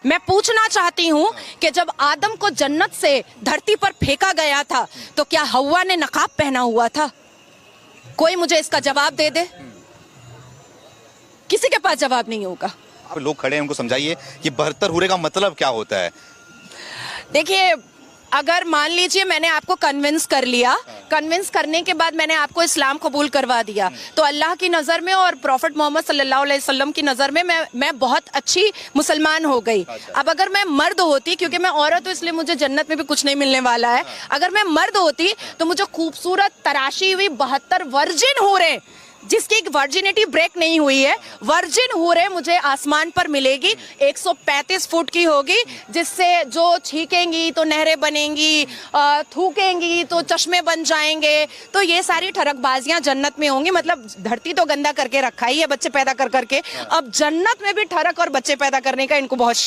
मैं पूछना चाहती हूँ कि जब आदम को जन्नत से धरती पर फेंका गया था तो क्या हव्वा ने नकाब पहना हुआ था? कोई मुझे इसका जवाब दे दे। किसी के पास जवाब नहीं होगा। आप लोग खड़े हैं, उनको समझाइए कि 72 हुरे का मतलब क्या होता है। देखिए, अगर मान लीजिए मैंने आपको कन्विंस कर लिया, कन्विंस करने के बाद मैंने आपको इस्लाम कबूल करवा दिया, तो अल्लाह की नज़र में और प्रॉफिट मोहम्मद सल्लल्लाहु अलैहि वसल्लम की नज़र में मैं बहुत अच्छी मुसलमान हो गई। अब अगर मैं मर्द होती, क्योंकि मैं औरत हूँ इसलिए मुझे जन्नत में भी कुछ नहीं मिलने वाला है, अगर मैं मर्द होती तो मुझे खूबसूरत तराशी हुई 72 वर्जिन हूरें, जिसकी वर्जिनिटी ब्रेक नहीं हुई है, वर्जिन हूरें मुझे आसमान पर मिलेगी। 135 फुट की होगी, जिससे जो छीकेंगी तो नहरें बनेंगी, थूकेंगी तो चश्मे बन जाएंगे। तो ये सारी ठरकबाजियां जन्नत में होंगी। मतलब धरती तो गंदा करके रखा ही है बच्चे पैदा कर करके, अब जन्नत में भी ठरक और बच्चे पैदा करने का इनको बहुत